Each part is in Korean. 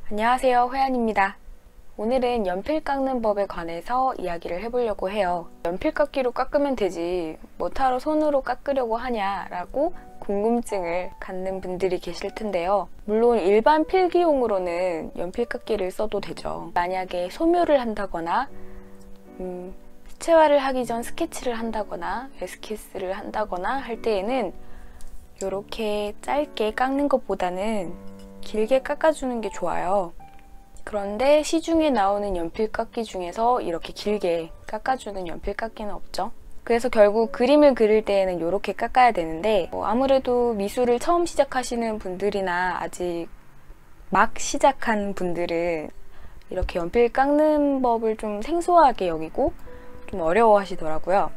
안녕하세요, 회원입니다. 오늘은 연필 깎는 법에 관해서 이야기를 해보려고 해요. 연필 깎기로 깎으면 되지 뭐하러 손으로 깎으려고 하냐라고 궁금증을 갖는 분들이 계실 텐데요. 물론 일반 필기용으로는 연필 깎기를 써도 되죠. 만약에 소묘를 한다거나 수채화를 하기 전 스케치를 한다거나 에스키스를 한다거나 할 때에는 이렇게 짧게 깎는 것보다는 길게 깎아주는 게 좋아요. 그런데 시중에 나오는 연필 깎기 중에서 이렇게 길게 깎아주는 연필 깎기는 없죠. 그래서 결국 그림을 그릴 때에는 이렇게 깎아야 되는데 아무래도 미술을 처음 시작하시는 분들이나 아직 막 시작한 분들은 이렇게 연필 깎는 법을 좀 생소하게 여기고 좀 어려워 하시더라고요.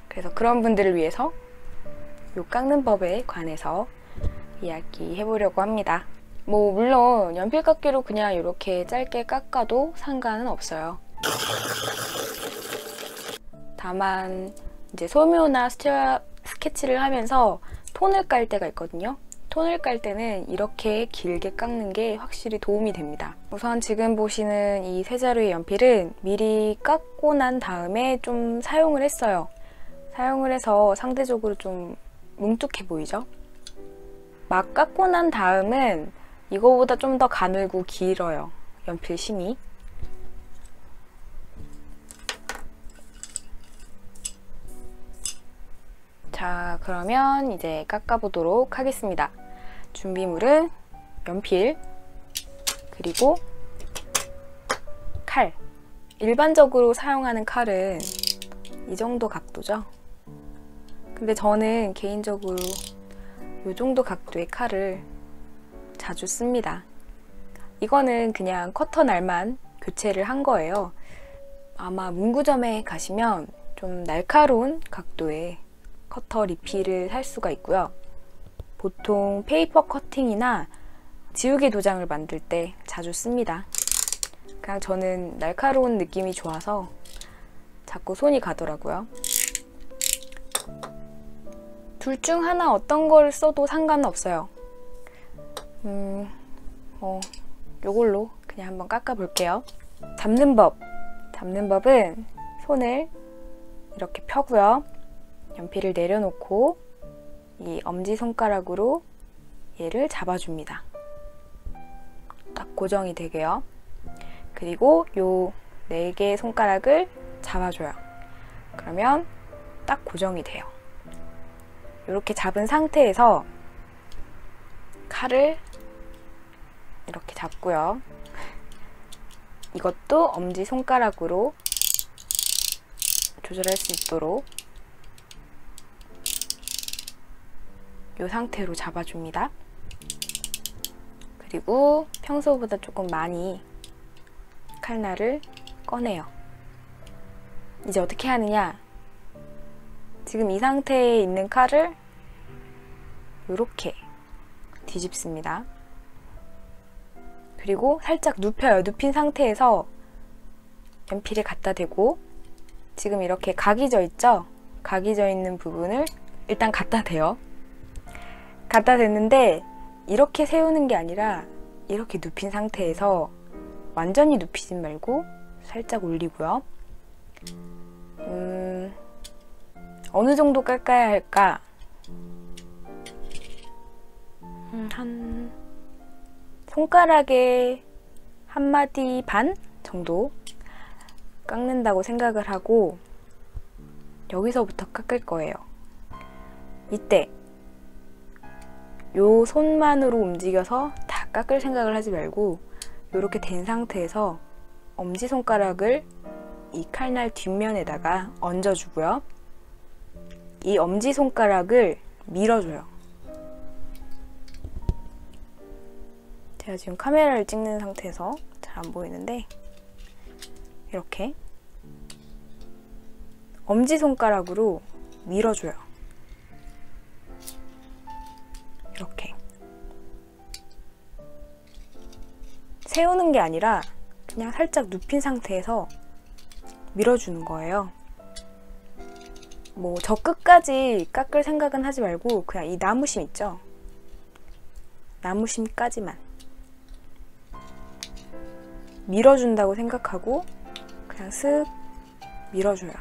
그래서 그런 분들을 위해서 이 깎는 법에 관해서 이야기해 보려고 합니다. 물론 연필 깎기로 그냥 이렇게 짧게 깎아도 상관은 없어요. 다만 이제 소묘나 스케치를 하면서 톤을 깔 때가 있거든요. 톤을 깔 때는 이렇게 길게 깎는 게 확실히 도움이 됩니다. 우선 지금 보시는 이 세 자루의 연필은 미리 깎고 난 다음에 좀 사용을 했어요. 사용을 해서 상대적으로 좀 뭉툭해 보이죠? 막 깎고 난 다음은 이거보다 좀 더 가늘고 길어요. 연필 심이. 자, 그러면 이제 깎아보도록 하겠습니다. 준비물은 연필, 그리고 칼. 일반적으로 사용하는 칼은 이 정도 각도죠. 근데 저는 개인적으로 이 정도 각도의 칼을 자주 씁니다. 이거는 그냥 커터 날만 교체를 한 거예요. 아마 문구점에 가시면 좀 날카로운 각도의 커터 리필을 살 수가 있고요. 보통 페이퍼 커팅이나 지우개 도장을 만들 때 자주 씁니다. 그냥 저는 날카로운 느낌이 좋아서 자꾸 손이 가더라고요. 둘 중 하나 어떤 걸 써도 상관은 없어요. 요걸로 그냥 한번 깎아 볼게요. 잡는 법은 손을 이렇게 펴고요. 연필을 내려놓고 이 엄지손가락으로 얘를 잡아줍니다. 딱 고정이 되게요. 그리고 요 4개의 손가락을 잡아줘요. 그러면 딱 고정이 돼요. 이렇게 잡은 상태에서 칼을 이렇게 잡고요. 이것도 엄지손가락으로 조절할 수 있도록 이 상태로 잡아줍니다. 그리고 평소보다 조금 많이 칼날을 꺼내요. 이제 어떻게 하느냐? 지금 이 상태에 있는 칼을 이렇게 뒤집습니다. 그리고 살짝 눕혀요. 눕힌 상태에서 연필에 갖다 대고 지금 이렇게 각이 져 있죠? 각이 져 있는 부분을 일단 갖다 대요. 갖다 댔는데 이렇게 세우는 게 아니라 이렇게 눕힌 상태에서 완전히 눕히진 말고 살짝 올리고요. 어느 정도 깎아야 할까? 한 손가락에 한 마디 반 정도 깎는다고 생각을 하고 여기서부터 깎을 거예요. 이때 요 손만으로 움직여서 다 깎을 생각을 하지 말고 이렇게 된 상태에서 엄지손가락을 이 칼날 뒷면에다가 얹어주고요. 이 엄지손가락을 밀어줘요. 제가 지금 카메라를 찍는 상태에서 잘 안 보이는데 이렇게 엄지손가락으로 밀어줘요. 이렇게 세우는 게 아니라 그냥 살짝 눕힌 상태에서 밀어주는 거예요. 저 끝까지 깎을 생각은 하지 말고 그냥 이 나무심 있죠? 나무심까지만 밀어준다고 생각하고 그냥 쓱 밀어줘요.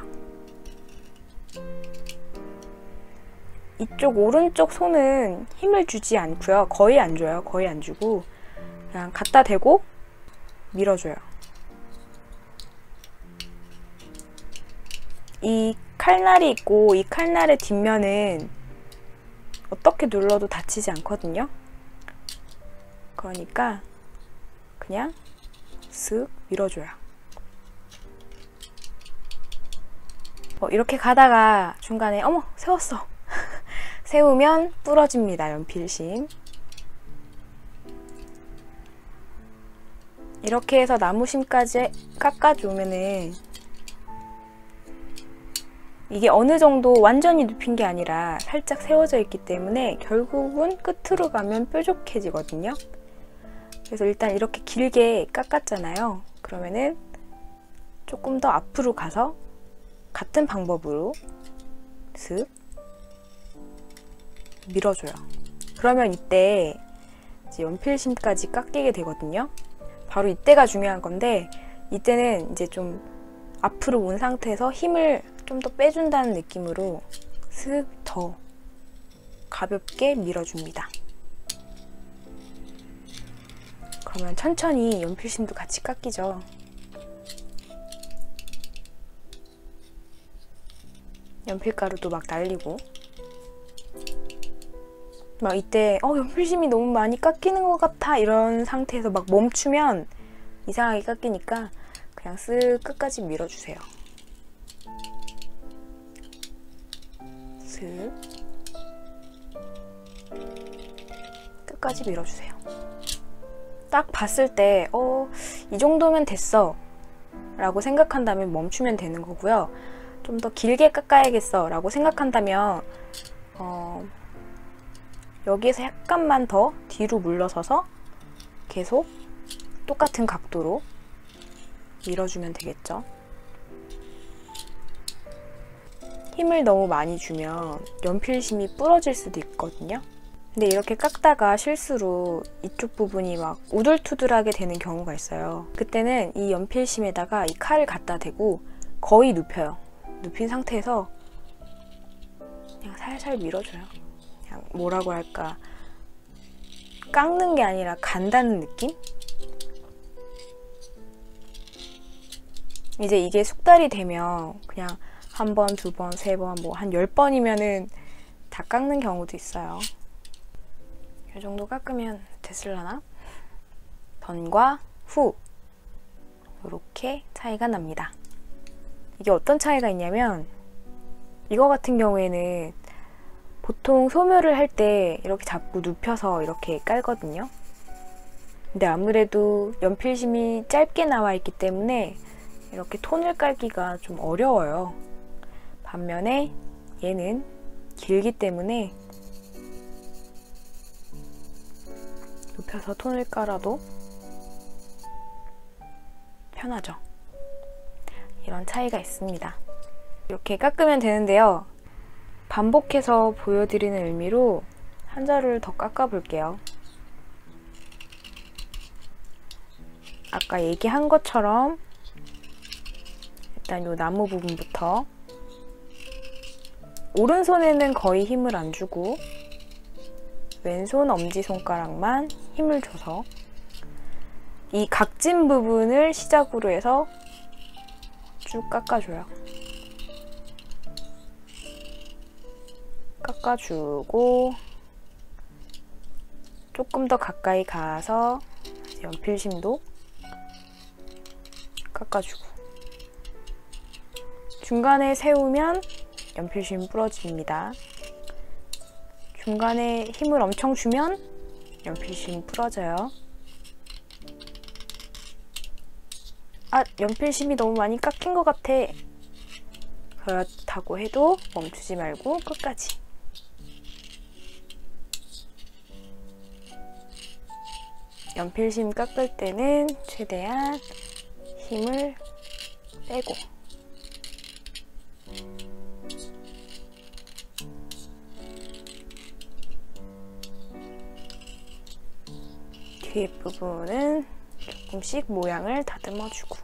이쪽 오른쪽 손은 힘을 주지 않고요. 거의 안 줘요. 거의 안 주고 그냥 갖다 대고 밀어줘요. 이 칼날이 있고 이 칼날의 뒷면은 어떻게 눌러도 다치지 않거든요. 그러니까 그냥 쓱 밀어줘요. 이렇게 가다가 중간에 어머 세웠어. 세우면 부러집니다. 연필심. 이렇게 해서 나무심까지 깎아주면은 이게 어느 정도 완전히 눕힌 게 아니라 살짝 세워져 있기 때문에 결국은 끝으로 가면 뾰족해지거든요. 그래서 일단 이렇게 길게 깎았잖아요. 그러면은 조금 더 앞으로 가서 같은 방법으로 슥 밀어줘요. 그러면 이때 이제 연필심까지 깎이게 되거든요. 바로 이때가 중요한 건데 이때는 이제 좀 앞으로 온 상태에서 힘을 좀 더 빼준다는 느낌으로 슥 더 가볍게 밀어줍니다. 그러면 천천히 연필심도 같이 깎이죠. 연필가루도 막 날리고 막 이때 연필심이 너무 많이 깎이는 것 같아 이런 상태에서 막 멈추면 이상하게 깎이니까 그냥 쓱 끝까지 밀어주세요. 슥 끝까지 밀어주세요. 딱 봤을 때 이 정도면 됐어 라고 생각한다면 멈추면 되는 거고요. 좀 더 길게 깎아야겠어 라고 생각한다면 여기에서 약간만 더 뒤로 물러서서 계속 똑같은 각도로 밀어주면 되겠죠. 힘을 너무 많이 주면 연필심이 부러질 수도 있거든요. 근데 이렇게 깎다가 실수로 이쪽 부분이 막 우둘투둘하게 되는 경우가 있어요. 그때는 이 연필심에다가 이 칼을 갖다 대고 거의 눕혀요. 눕힌 상태에서 그냥 살살 밀어줘요. 그냥 뭐라고 할까, 깎는 게 아니라 간다는 느낌? 이제 이게 숙달이 되면 그냥 한 번, 두 번, 세 번, 뭐 한 10번이면은 다 깎는 경우도 있어요. 이 정도 깎으면 됐을라나? 전과 후 이렇게 차이가 납니다. 이게 어떤 차이가 있냐면 이거 같은 경우에는 보통 소묘를 할 때 이렇게 잡고 눕혀서 이렇게 깔거든요. 근데 아무래도 연필심이 짧게 나와 있기 때문에 이렇게 톤을 깔기가 좀 어려워요. 반면에 얘는 길기 때문에 눕혀서 톤을 깔아도 편하죠. 이런 차이가 있습니다. 이렇게 깎으면 되는데요. 반복해서 보여드리는 의미로 한 자루를 더 깎아 볼게요. 아까 얘기한 것처럼 일단 이 나무 부분부터 오른손에는 거의 힘을 안 주고 왼손 엄지손가락만 힘을 줘서 이 각진 부분을 시작으로 해서 쭉 깎아줘요. 깎아주고 조금 더 가까이 가서 연필심도 깎아주고 중간에 세우면 연필심 부러집니다. 중간에 힘을 엄청 주면 연필심 부러져요. 아, 연필심이 너무 많이 깎인 것 같아. 그렇다고 해도 멈추지 말고 끝까지. 연필심 깎을 때는 최대한 힘을 빼고 뒤에 부분은 조금씩 모양을 다듬어주고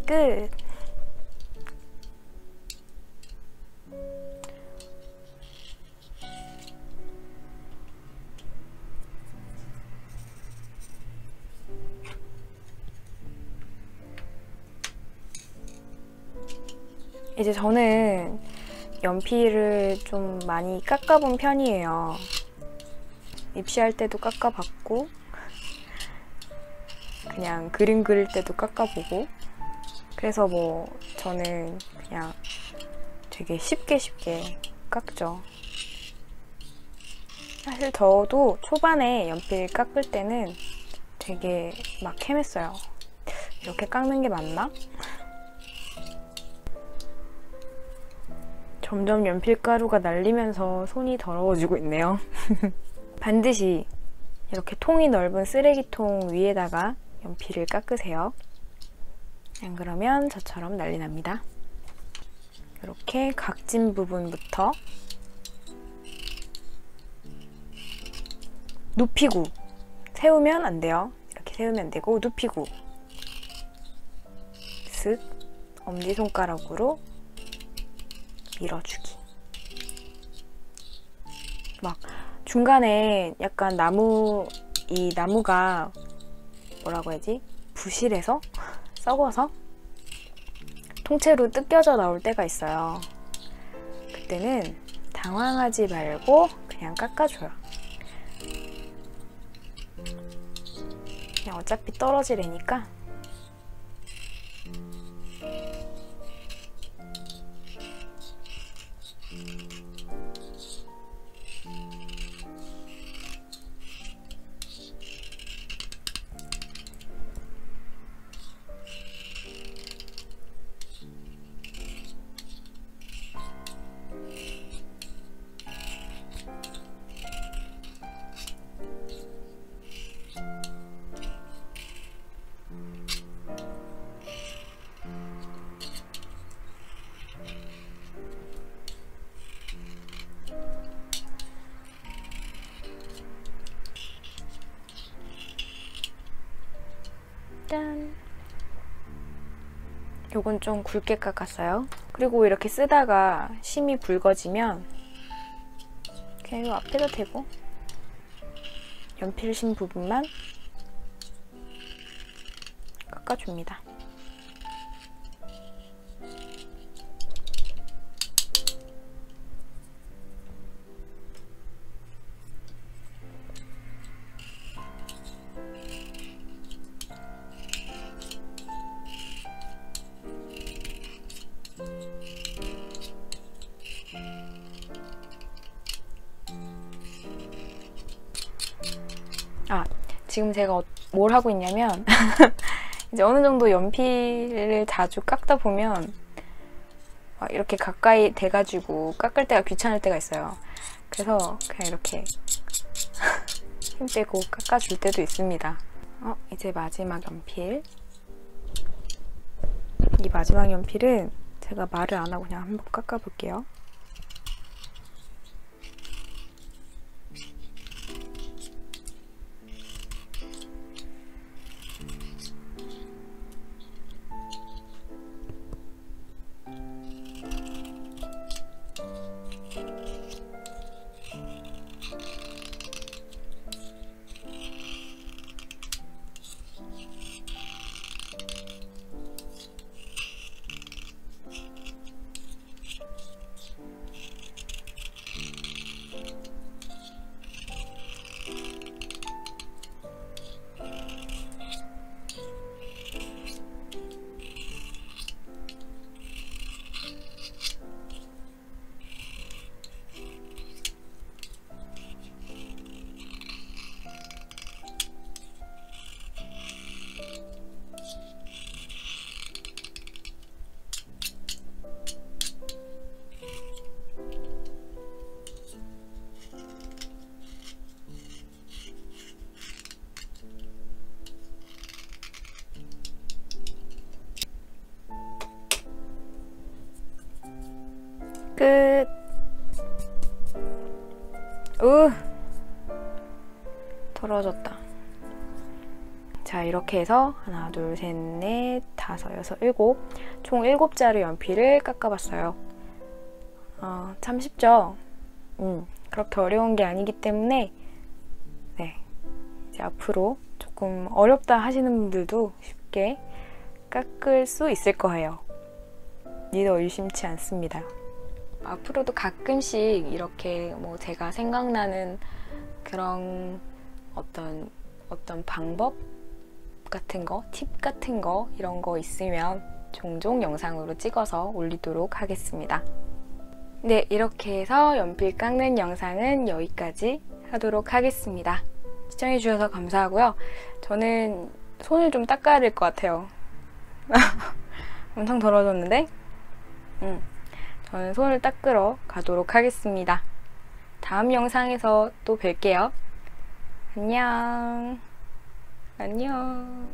끝! 이제 저는 연필을 좀 많이 깎아본 편이에요. 입시할 때도 깎아봤고 그냥 그림 그릴 때도 깎아보고 그래서 뭐 저는 그냥 되게 쉽게 깎죠. 사실 저도 초반에 연필 깎을 때는 되게 막 헤맸어요. 이렇게 깎는 게 맞나? 점점 연필가루가 날리면서 손이 더러워지고 있네요. 반드시 이렇게 통이 넓은 쓰레기통 위에다가 연필을 깎으세요. 안 그러면 저처럼 난리 납니다. 이렇게 각진 부분부터 눕히고 세우면 안 돼요. 이렇게 세우면 안 되고 눕히고 슥 엄지손가락으로 밀어주기. 막 중간에 약간 나무가 뭐라고 해야지? 부실해서? 썩어서? 통째로 뜯겨져 나올 때가 있어요. 그때는 당황하지 말고 그냥 깎아줘요. 그냥 어차피 떨어지려니까. 짠! 요건 좀 굵게 깎았어요. 그리고 이렇게 쓰다가 심이 붉어지면 그냥 요 앞에도 대고 연필심 부분만 깎아줍니다. 지금 제가 뭘 하고 있냐면 이제 어느 정도 연필을 자주 깎다 보면 막 이렇게 가까이 대가지고 깎을 때가 귀찮을 때가 있어요. 그래서 그냥 이렇게 힘 빼고 깎아줄 때도 있습니다. 이제 마지막 연필. 이 마지막 연필은 제가 말을 안 하고 그냥 한번 깎아볼게요. 끝. 털어졌다. 자, 이렇게 해서 하나, 둘, 셋, 넷, 다섯, 여섯, 일곱, 총 7자루 연필을 깎아봤어요. 참 쉽죠? 그렇게 어려운 게 아니기 때문에 네, 이제 앞으로 조금 어렵다 하시는 분들도 쉽게 깎을 수 있을 거예요. 믿어 의심치 않습니다. 앞으로도 가끔씩 이렇게 뭐 제가 생각나는 그런 어떤 방법 같은 거, 팁 같은 거 이런 거 있으면 종종 영상으로 찍어서 올리도록 하겠습니다. 네, 이렇게 해서 연필 깎는 영상은 여기까지 하도록 하겠습니다. 시청해주셔서 감사하고요. 저는 손을 좀 닦아야 될 것 같아요. 엄청 더러워졌는데? 저는 손을 닦으러 가도록 하겠습니다. 다음 영상에서 또 뵐게요. 안녕. 안녕.